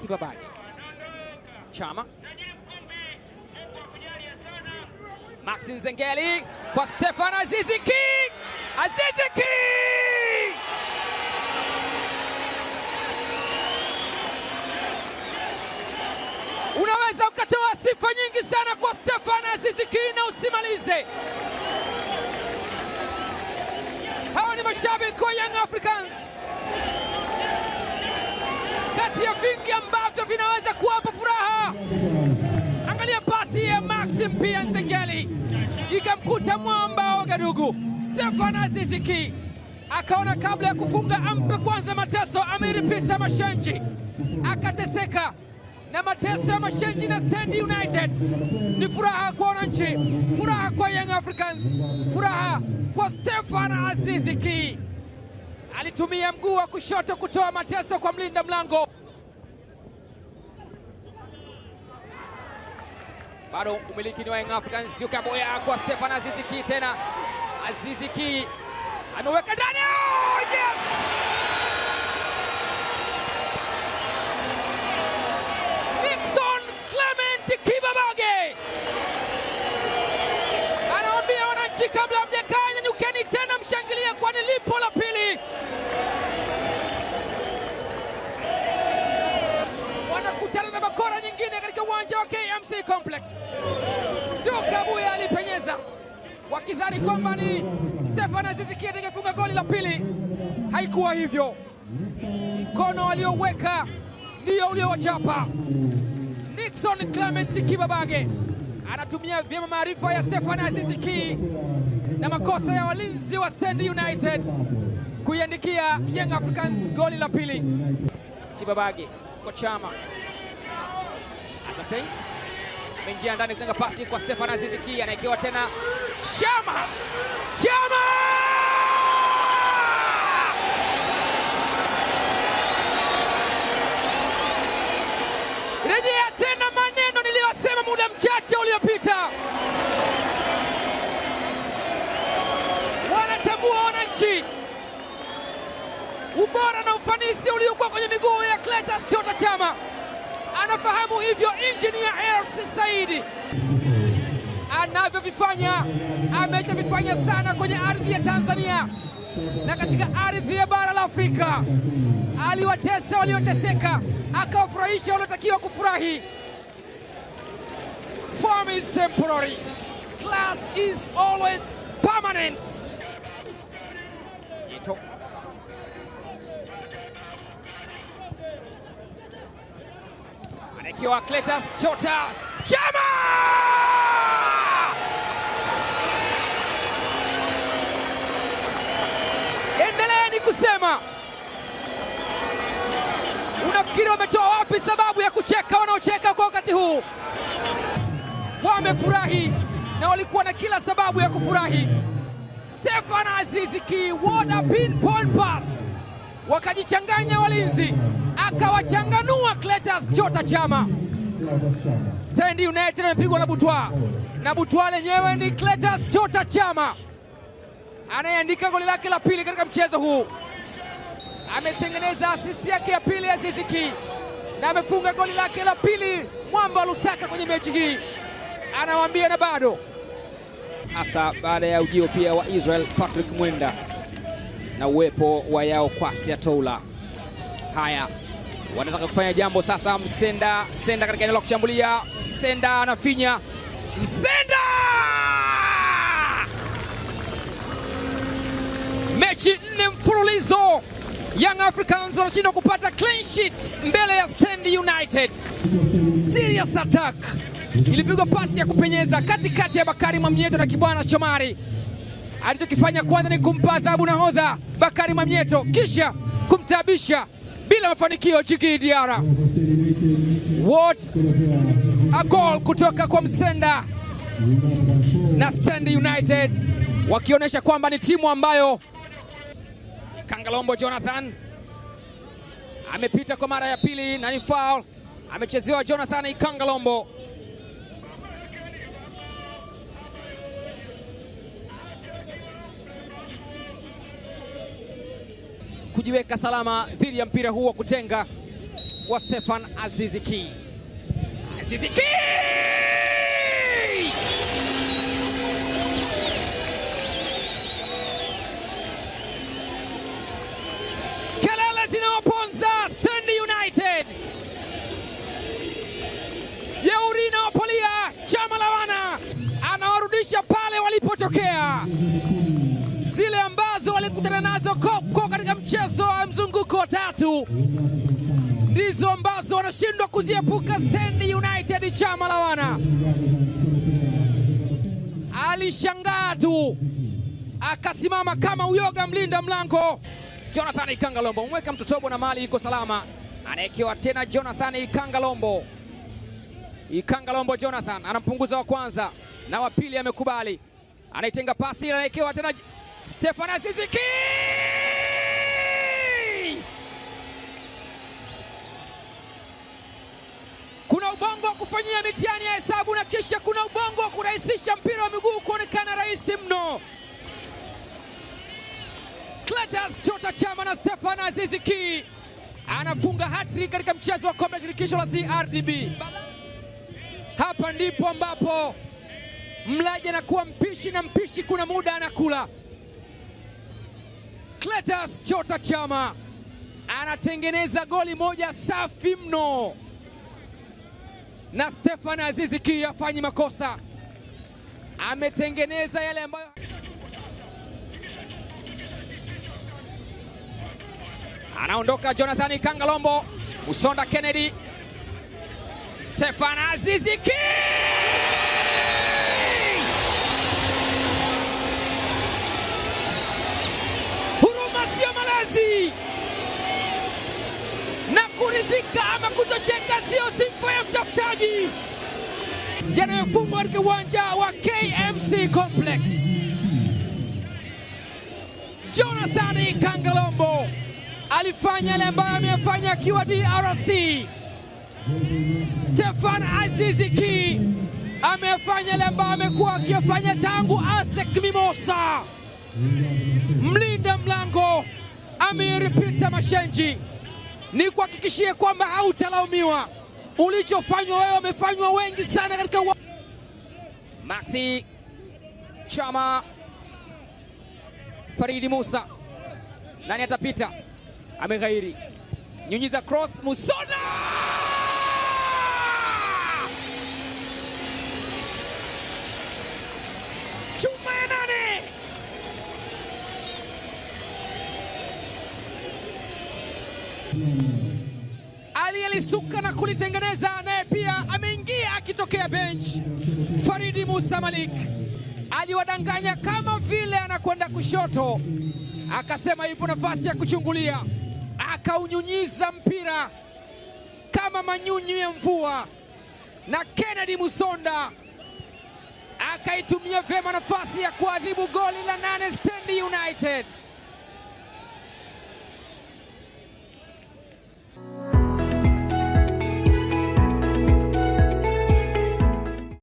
Kibabage. Chama. Maxi Nzengeli kwa Stefan Aziz Ki. Aziz Ki! Unaweza ukatoa sifa nyingi sana kwa Stefan Aziz Ki na usimalize. Hawa ni mashabiki wa Young Africans. Kati ya vingi ambavyo vinaweza kuwapa furaha. Angalia pasi ya Maxi mpia Nzengeli. Ikamkuta mwamba wa Gadugu. Stefan Aziz Ki akaona kabla ya kufunga ampe kwanza mateso Amiri Peter Mashenji. Akateseka na mateso ya Mashenji na Stand United. Ni furaha kwa wananchi, furaha kwa Young Africans, furaha kwa Stefan Aziz Ki. Alitumia mguu wa kushoto kutoa mateso kwa mlinda mlango. Bado umiliki ni wa Young Africans. Duka Boya kwa Stefan Aziz Ki tena. Aziz Ki ameweka ndani. Oh, yes! Nixon Clement Kibabage anawaambia wananchi, kabla mjakaa nyanyukeni tena mshangilia, kwani lipo la pili. Wanakutana na bakora nyingine katika uwanja wa KMC Complex. Duka Boya alipenyeza wakidhani kwamba ni Stefan Aziz Ki atakayefunga goli la pili. Haikuwa hivyo. Mkono alioweka ndio uliowachapa. Nixon Clement Kibabage anatumia vyema maarifa ya Stefan Aziz Ki na makosa ya walinzi wa Stand United kuiandikia Young Africans goli la pili. Kibabage kwa Chama. Ata feint. Mengia ndani kutenga pasi kwa Stefan Aziz Ki, anaekewa tena Chama. Chama! Rejea tena maneno niliyosema muda mchache uliopita. Wanatambua wananchi ubora na ufanisi uliokuwa kwenye miguu ya Clatous Chota Chama. Anafahamu hivyo Engineer Hersi Said. Anavyovifanya ameshavifanya sana kwenye ardhi ya Tanzania na katika ardhi ya bara la Afrika. Aliwatesa walioteseka, akawafurahisha waliotakiwa kufurahi. Form is temporary, class is always permanent. Ito anaekewa Clatous Chota Chama! Endeleeni kusema. Unafikiri wametoa wapi sababu ya kucheka wanaocheka kwa wakati huu? Wamefurahi na walikuwa na kila sababu ya kufurahi. Stefan Aziz Ki, what a pinpoint pass. Wakajichanganya walinzi, akawachanganua Clatous Chota Chama. Stand United amepigwa na butwa, na butwa lenyewe ni Clatous Chota Chama anayeandika goli lake la pili katika mchezo huu. Ametengeneza assist yake ya pili Aziz Ki na amefunga goli lake la pili mwamba Lusaka kwenye mechi hii. Anawaambia na bado, hasa baada ya ujio pia wa Israel Patrick Mwenda na uwepo wa Yao Kwasi Atoula. Haya, wanataka kufanya jambo sasa. Msenda katika eneo la kushambulia. Msenda anafinya. Msenda! Mechi 4 mfululizo Young Africans wanashindwa kupata clean sheet mbele ya Stand United. Serious attack. Ilipigwa pasi ya kupenyeza katikati ya Bakari Mwamnyeto na Kibwana Shomari. Alichokifanya kwanza ni kumpa adhabu nahodha Bakari Mwamnyeto, kisha kumtaabisha bila mafanikio Djigui Diarra. What a goal kutoka kwa Msenda na Stand United, wakionyesha kwamba ni timu ambayo. Kangalombo Jonathan amepita kwa mara ya pili na ni foul. Amechezewa Jonathan Kangalombo. Kujiweka salama dhidi ya mpira huu wa kutenga. wa Stefan Aziz Ki. Aziz Ki! Kelele zinawaponza Stand United. Jeuri inawapolia Chama la Wana, anawarudisha pale walipotokea, zile ambazo walikutana nazo Kopko katika mchezo wa mzunguko wa 3 ndizo ambazo wanashindwa kuziepuka Stand United. Chama la Wana alishangaa tu, akasimama kama uyoga mlinda mlango. Jonathan Ikangalombo mweka mtotobo na mali iko salama, anaekewa tena Jonathan Ikangalombo. Ikangalombo Jonathan anampunguza wa kwanza na wa pili amekubali, anaitenga pasi, anaekewa tena Stefan Aziz Ki. Kuna ubongo wa kufanyia mitihani ya hesabu na kisha kuna ubongo wa kurahisisha mpira wa miguu kuonekana rahisi mno. Clatous Chota Chama na Stefan Aziz Ki anafunga hat-trick katika mchezo wa kombe la shirikisho la CRDB. Hapa ndipo ambapo mlaji anakuwa mpishi na mpishi kuna muda anakula. Clatous Chota Chama anatengeneza goli moja safi mno, na Stefan Aziz Ki hafanyi makosa, ametengeneza yale ambayo anaondoka. Jonathan Ikangalombo, Musonda Kennedy, Stefan Aziz Ki. Huruma sio malezi, na kuridhika ama kutosheka sio sifa ya mtafutaji. Yanayofungwa katika uwanja wa KMC Complex. Jonathan Ikangalombo alifanya yale ambayo amefanya akiwa DRC. Stefan Aziz Ki amefanya yale ambayo amekuwa akifanya tangu ASEC Mimosa. Mlinda mlango Amir Peter Mashenji, ni kuhakikishie kwamba hautalaumiwa. Ulichofanywa wewe wamefanywa wengi sana katika Maxi Chama. Faridi Musa, nani atapita? Ameghairi, nyunyiza cross, Musonda! Chuma ya 8. Alisuka na kulitengeneza, naye pia ameingia akitokea bench. Faridi Musa Malik aliwadanganya kama vile anakwenda kushoto, akasema ipo nafasi ya kuchungulia, akaunyunyiza mpira kama manyunyu ya mvua, na Kennedy Musonda akaitumia vyema nafasi ya kuadhibu goli la 8 Stand United.